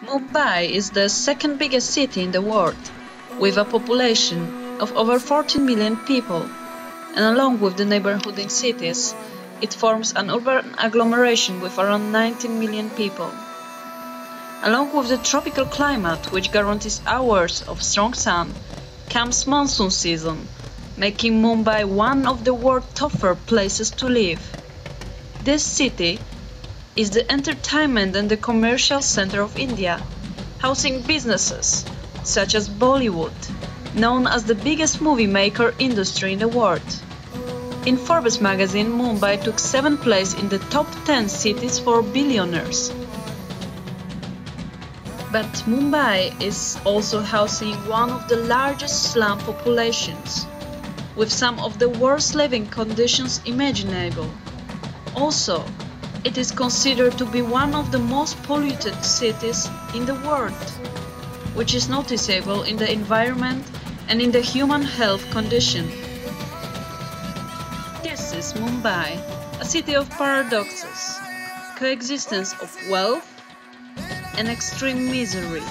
Mumbai is the second biggest city in the world, with a population of over 14 million people, and along with the neighboring cities, it forms an urban agglomeration with around 19 million people. Along with the tropical climate, which guarantees hours of strong sun, comes monsoon season, making Mumbai one of the world's tougher places to live. This city is the entertainment and the commercial center of India, housing businesses such as Bollywood, known as the biggest movie maker industry in the world. In Forbes magazine, Mumbai took 7th place in the top 10 cities for billionaires. But Mumbai is also housing one of the largest slum populations, with some of the worst living conditions imaginable. Also, it is considered to be one of the most polluted cities in the world, which is noticeable in the environment and in the human health condition. This is Mumbai, a city of paradoxes, coexistence of wealth and extreme misery.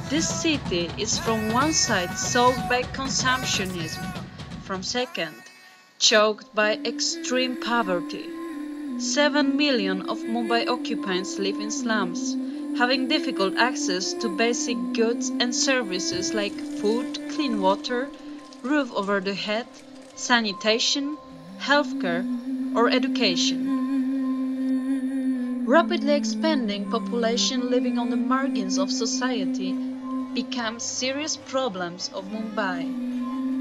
This city is from one side soaked by consumptionism, from second, choked by extreme poverty. 7 million of Mumbai occupants live in slums, having difficult access to basic goods and services like food, clean water, roof over the head, sanitation, healthcare, or education. Rapidly expanding population living on the margins of society become serious problems of Mumbai.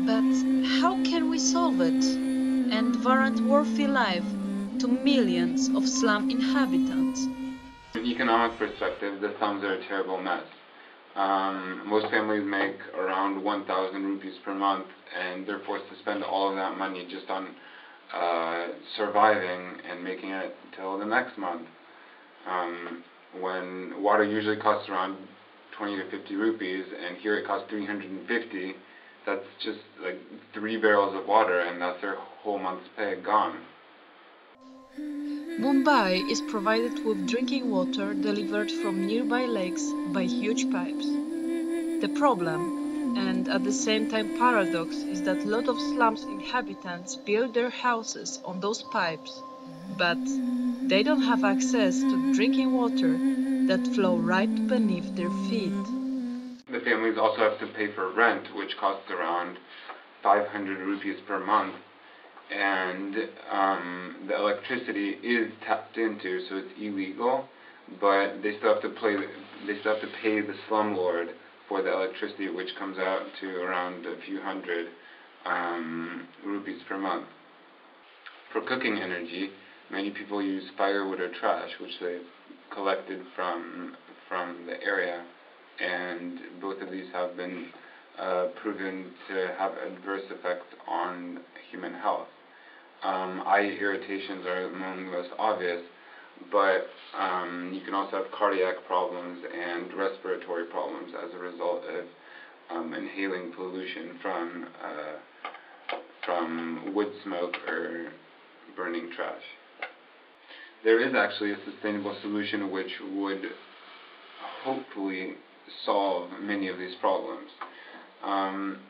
But how can we solve it and warrant worthy life to millions of slum inhabitants? From an economic perspective, the slums are a terrible mess. Most families make around 1,000 rupees per month, and they're forced to spend all of that money just on surviving and making it till the next month. When water usually costs around 20 to 50 rupees, and here it costs 350, that's just like 3 barrels of water, and that's their whole month's pay gone. Mumbai is provided with drinking water delivered from nearby lakes by huge pipes. The problem, and at the same time paradox, is that a lot of slums inhabitants build their houses on those pipes, but they don't have access to drinking water that flow right beneath their feet. The families also have to pay for rent, which costs around 500 rupees per month, and the electricity is tapped into, so it's illegal, but they still have to pay the slumlord for the electricity, which comes out to around a few hundred rupees per month. For cooking energy, many people use firewood or trash, which they've collected from the area, and both of these have been proven to have adverse effects on human health. Eye irritations are among the most obvious, but you can also have cardiac problems and respiratory problems as a result of inhaling pollution from wood smoke or burning trash. There is actually a sustainable solution which would hopefully solve many of these problems.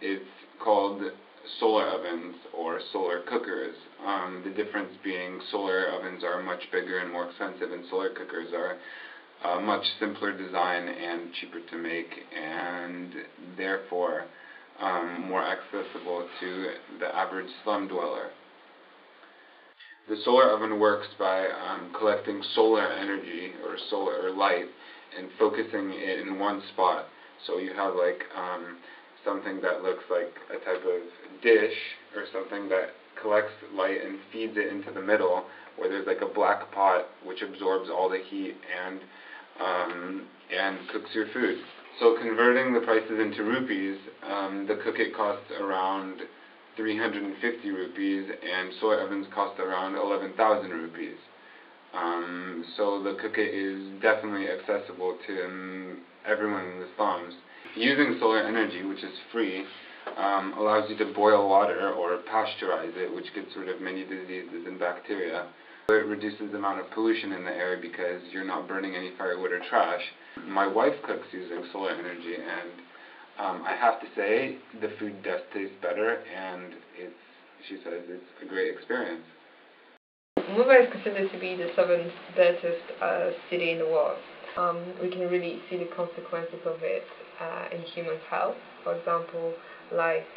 It's called solar ovens or solar cookers. The difference being solar ovens are much bigger and more expensive, and solar cookers are a much simpler design and cheaper to make, and therefore more accessible to the average slum dweller. The solar oven works by collecting solar energy or solar light and focusing it in one spot. So you have like something that looks like a type of dish or something that collects light and feeds it into the middle, where there's like a black pot which absorbs all the heat and cooks your food. So converting the prices into rupees, the cook it costs around 350 rupees, and solar ovens cost around 11,000 rupees. So the cook it is definitely accessible to everyone in the slums. Using solar energy, which is free, allows you to boil water or pasteurize it, which gets rid of many diseases and bacteria. It reduces the amount of pollution in the air because you're not burning any firewood or trash. My wife cooks using solar energy, and I have to say the food does taste better, and she says it's a great experience. Mumbai is considered to be the seventh dirtiest city in the world. We can really see the consequences of it in human health. For example, like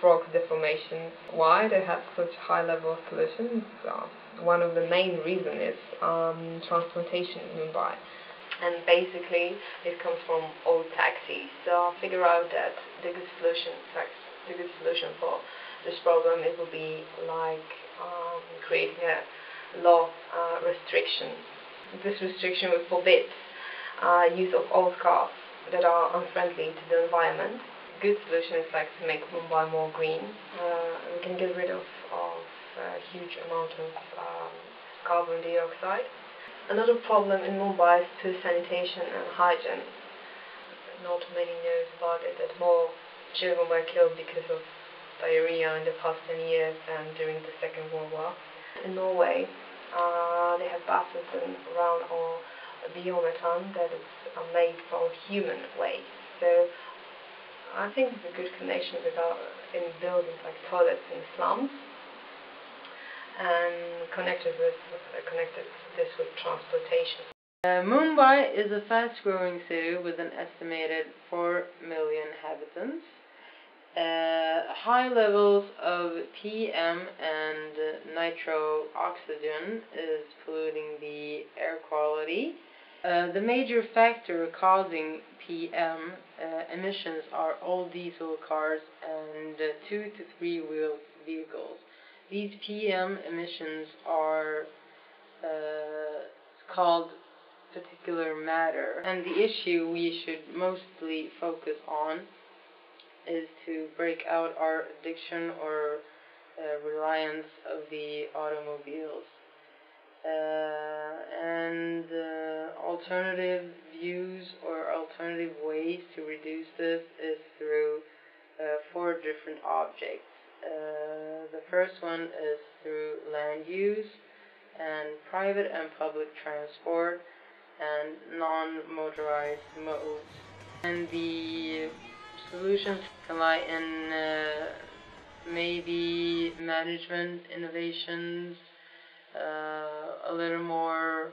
frog deformation. Why they have such high level of pollution? One of the main reasons is transportation in Mumbai. And basically, it comes from old taxis. So I figure out that the good solution for this problem, it will be like creating a law restriction. This restriction will forbid use of old cars that are unfriendly to the environment. Good solution is like to make Mumbai more green. We can get rid of a huge amount of carbon dioxide. Another problem in Mumbai is poor sanitation and hygiene. Not many knows about it, that more children were killed because of diarrhea in the past 10 years and during the Second World War. In Norway, they have bathrooms around or biomethane that is made from human waste. So I think it's a good connection in buildings like toilets in slums, and connected this with transportation. Mumbai is a fast-growing city with an estimated 4 million inhabitants. High levels of PM and nitro oxygen is polluting the air quality. The major factor causing PM emissions are all diesel cars and 2 to 3 wheel vehicles. These PM emissions are called particulate matter, and the issue we should mostly focus on is to break out our addiction or reliance of the automobiles. And alternative views or alternative ways to reduce this is through 4 different objects. The first one is through land use and private and public transport and non-motorized modes. And the solutions can lie in maybe management innovations, a little more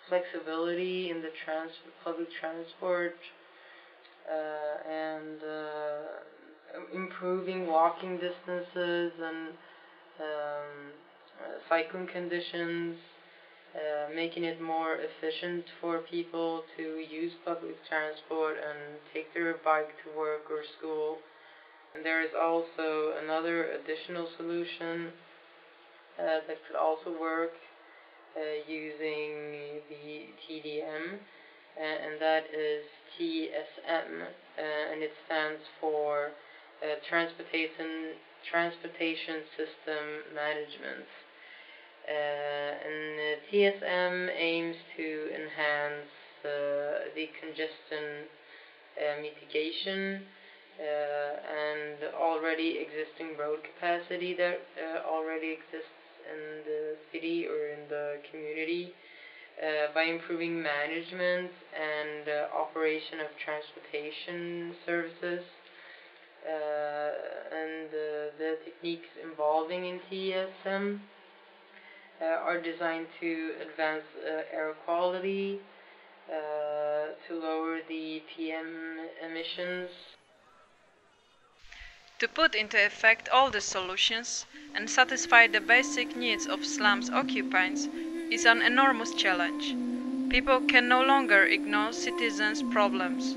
flexibility in the public transport, and improving walking distances and cycling conditions, making it more efficient for people to use public transport and take their bike to work or school. And there is also another additional solution that could also work using the TDM, and that is TSM, and it stands for Transportation System Management. And TSM aims to enhance the congestion mitigation and already existing road capacity that already exists in the city or in the community by improving management and operation of transportation services. And the techniques involving in TSM are designed to advance air quality, to lower the PM emissions. To put into effect all the solutions and satisfy the basic needs of slums occupants is an enormous challenge. People can no longer ignore citizens' problems.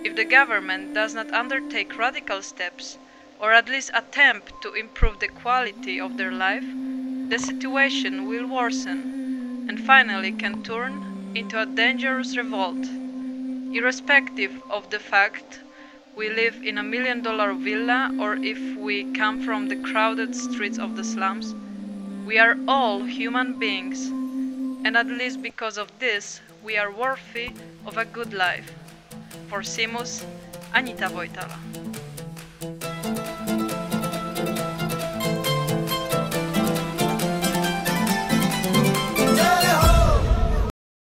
If the government does not undertake radical steps, or at least attempt to improve the quality of their life, the situation will worsen and finally can turn into a dangerous revolt. Irrespective of the fact we live in a $1 million villa or if we come from the crowded streets of the slums, we are all human beings, and at least because of this, we are worthy of a good life. For Simus, Anita Wojtala.